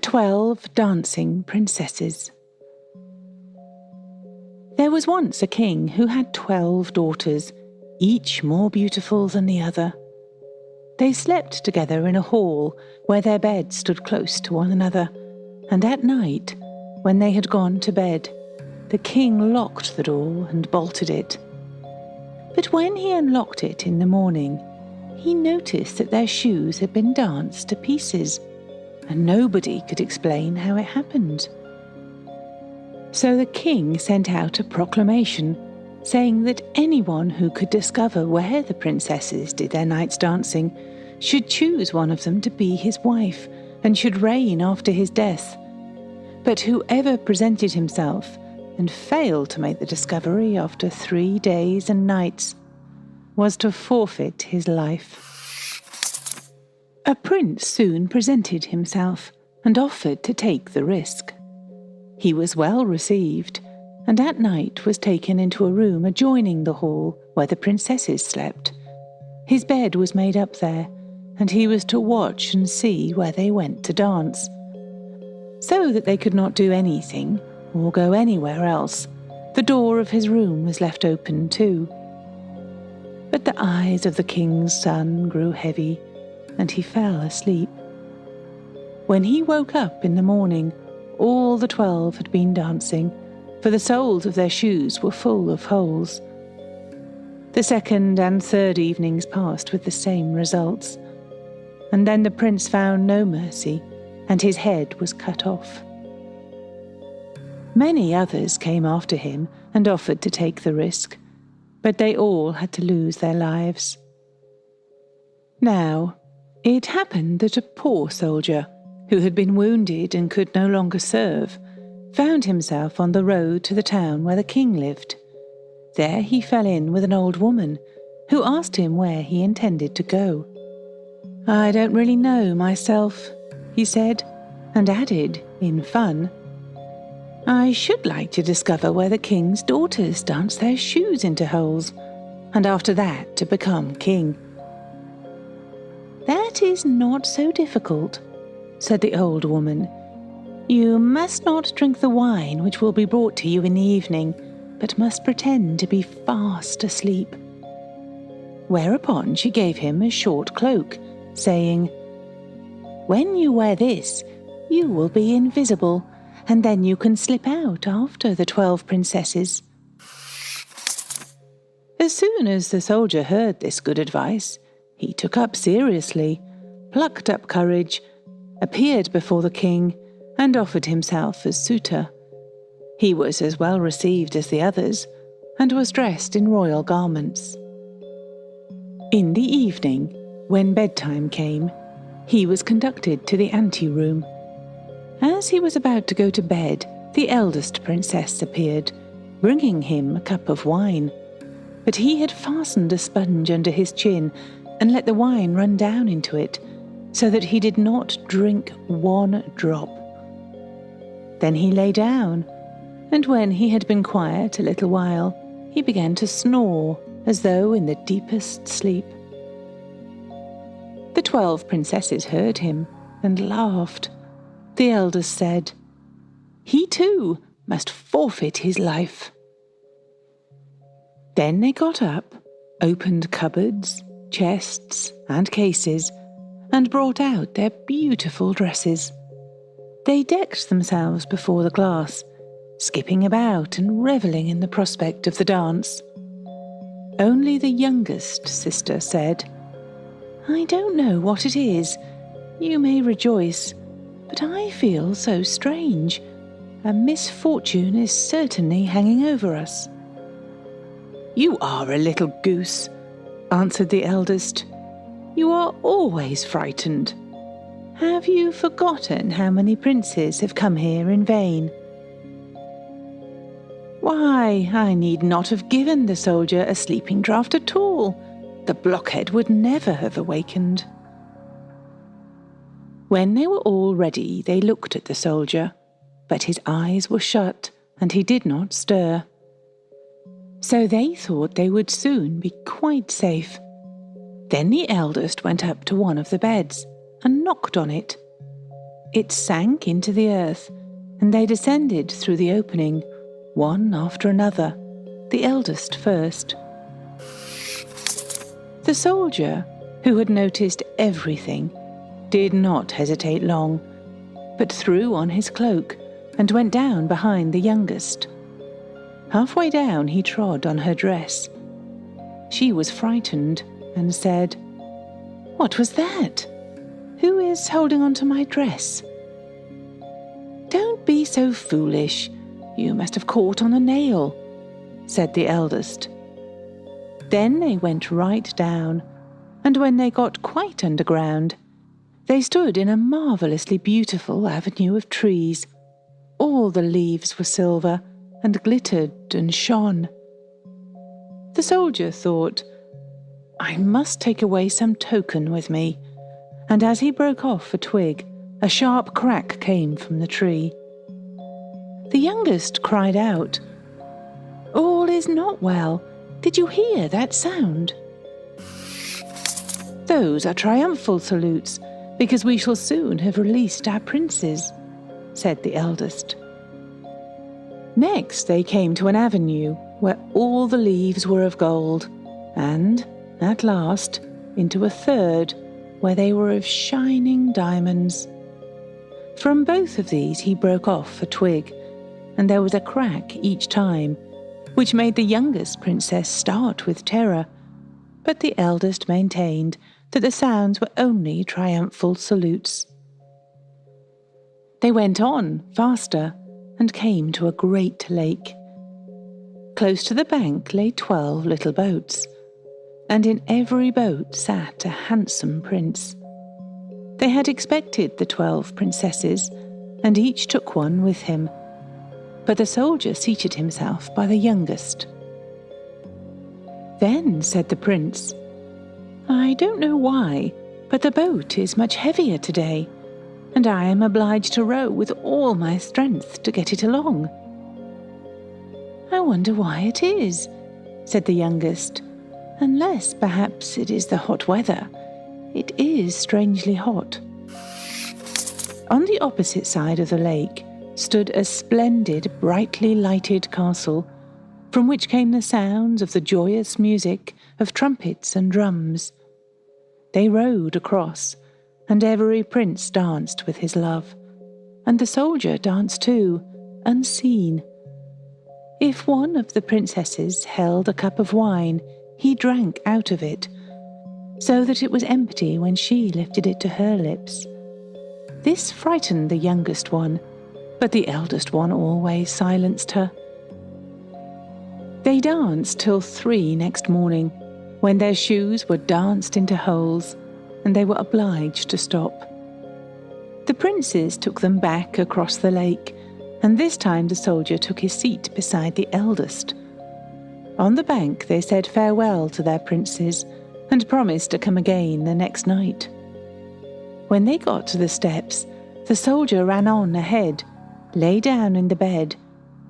12 Dancing Princesses. There was once a king who had 12 daughters, each more beautiful than the other. They slept together in a hall where their beds stood close to one another, and at night, when they had gone to bed, the king locked the door and bolted it. But when he unlocked it in the morning, he noticed that their shoes had been danced to pieces, and nobody could explain how it happened. So the king sent out a proclamation saying that anyone who could discover where the princesses did their night's dancing should choose one of them to be his wife and should reign after his death. But whoever presented himself and failed to make the discovery after 3 days and nights was to forfeit his life. A prince soon presented himself and offered to take the risk. He was well received, and at night was taken into a room adjoining the hall where the princesses slept. His bed was made up there, and he was to watch and see where they went to dance. So that they could not do anything or go anywhere else, the door of his room was left open too. But the eyes of the king's son grew heavy, and he fell asleep. When he woke up in the morning, all the 12 had been dancing, for the soles of their shoes were full of holes. The second and third evenings passed with the same results, and then the prince found no mercy, and his head was cut off. Many others came after him and offered to take the risk, but they all had to lose their lives. Now, it happened that a poor soldier, who had been wounded and could no longer serve, found himself on the road to the town where the king lived. There he fell in with an old woman, who asked him where he intended to go. "I don't really know myself," he said, and added, in fun, "I should like to discover where the king's daughters dance their shoes into holes, and after that to become king." "That is not so difficult," said the old woman. "You must not drink the wine which will be brought to you in the evening, but must pretend to be fast asleep." Whereupon she gave him a short cloak, saying, "When you wear this, you will be invisible, and then you can slip out after the 12 princesses." As soon as the soldier heard this good advice, he took up seriously, plucked up courage, appeared before the king, and offered himself as suitor. He was as well received as the others, and was dressed in royal garments. In the evening, when bedtime came, he was conducted to the anteroom. As he was about to go to bed, the eldest princess appeared, bringing him a cup of wine. But he had fastened a sponge under his chin and let the wine run down into it, so that he did not drink one drop. Then he lay down, and when he had been quiet a little while, he began to snore as though in the deepest sleep. The 12 princesses heard him and laughed. The eldest said, "He too must forfeit his life." Then they got up, opened cupboards, chests, and cases, and brought out their beautiful dresses. They decked themselves before the glass, skipping about and revelling in the prospect of the dance. Only the youngest sister said, "I don't know what it is. You may rejoice, but I feel so strange. A misfortune is certainly hanging over us." "You are a little goose," answered the eldest. "You are always frightened. Have you forgotten how many princes have come here in vain?" "Why, I need not have given the soldier a sleeping draught at all. The blockhead would never have awakened." When they were all ready, they looked at the soldier, but his eyes were shut, and he did not stir. So they thought they would soon be quite safe. Then the eldest went up to one of the beds and knocked on it. It sank into the earth, and they descended through the opening, one after another, the eldest first. The soldier, who had noticed everything, did not hesitate long, but threw on his cloak and went down behind the youngest. Halfway down he trod on her dress. She was frightened and said, "What was that? Who is holding on to my dress?" "Don't be so foolish. You must have caught on a nail," said the eldest. Then they went right down, and when they got quite underground, they stood in a marvellously beautiful avenue of trees. All the leaves were silver and glittered and shone. The soldier thought, "I must take away some token with me," and as he broke off a twig, a sharp crack came from the tree. The youngest cried out, "All is not well. Did you hear that sound?" "Those are triumphal salutes, because we shall soon have released our princes," said the eldest. Next they came to an avenue where all the leaves were of gold, and, at last, into a third where they were of shining diamonds. From both of these he broke off a twig, and there was a crack each time, which made the youngest princess start with terror, but the eldest maintained that the sounds were only triumphal salutes. They went on faster and came to a great lake. Close to the bank lay 12 little boats, and in every boat sat a handsome prince. They had expected the 12 princesses, and each took one with him, but the soldier seated himself by the youngest. Then said the prince, "I don't know why, but the boat is much heavier today, and I am obliged to row with all my strength to get it along." "I wonder why it is," said the youngest, "unless perhaps it is the hot weather. It is strangely hot." On the opposite side of the lake stood a splendid, brightly lighted castle, from which came the sounds of the joyous music of trumpets and drums. They rowed across, and every prince danced with his love, and the soldier danced too, unseen. If one of the princesses held a cup of wine, he drank out of it, so that it was empty when she lifted it to her lips. This frightened the youngest one, but the eldest one always silenced her. They danced till 3 next morning, when their shoes were danced into holes, and they were obliged to stop. The princes took them back across the lake, and this time the soldier took his seat beside the eldest. On the bank they said farewell to their princes, and promised to come again the next night. When they got to the steps, the soldier ran on ahead, lay down in the bed,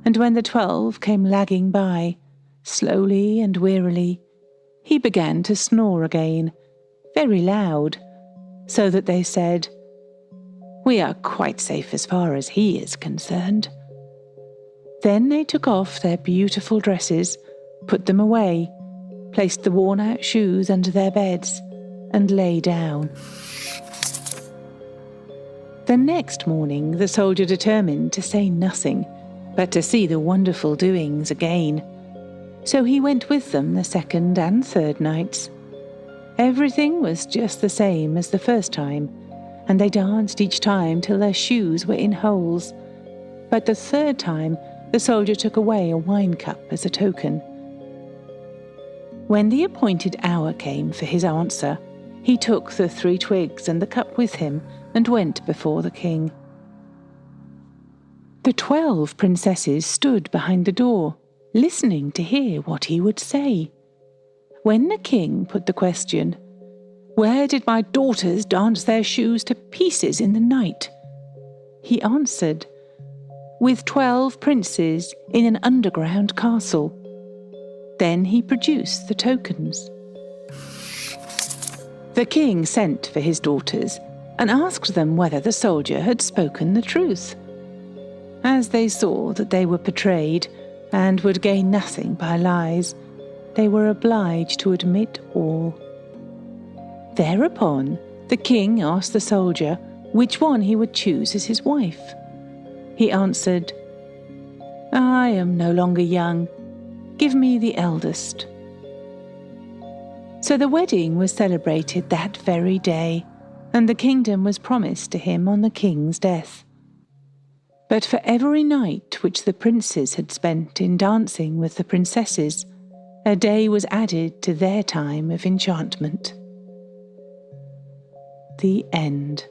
and when the 12 came lagging by, slowly and wearily, he began to snore again, very loud, so that they said, "We are quite safe as far as he is concerned." Then they took off their beautiful dresses, put them away, placed the worn-out shoes under their beds, and lay down. The next morning the soldier determined to say nothing, but to see the wonderful doings again. So he went with them the second and third nights. Everything was just the same as the first time, and they danced each time till their shoes were in holes. But the third time the soldier took away a wine cup as a token. When the appointed hour came for his answer, he took the 3 twigs and the cup with him and went before the king. The 12 princesses stood behind the door, listening to hear what he would say. When the king put the question, "Where did my daughters dance their shoes to pieces in the night?" he answered, "With 12 princes in an underground castle." Then he produced the tokens. The king sent for his daughters, and asked them whether the soldier had spoken the truth. As they saw that they were betrayed and would gain nothing by lies, they were obliged to admit all. Thereupon, the king asked the soldier which one he would choose as his wife. He answered, "I am no longer young. Give me the eldest." So the wedding was celebrated that very day, and the kingdom was promised to him on the king's death. But for every night which the princes had spent in dancing with the princesses, a day was added to their time of enchantment. The end.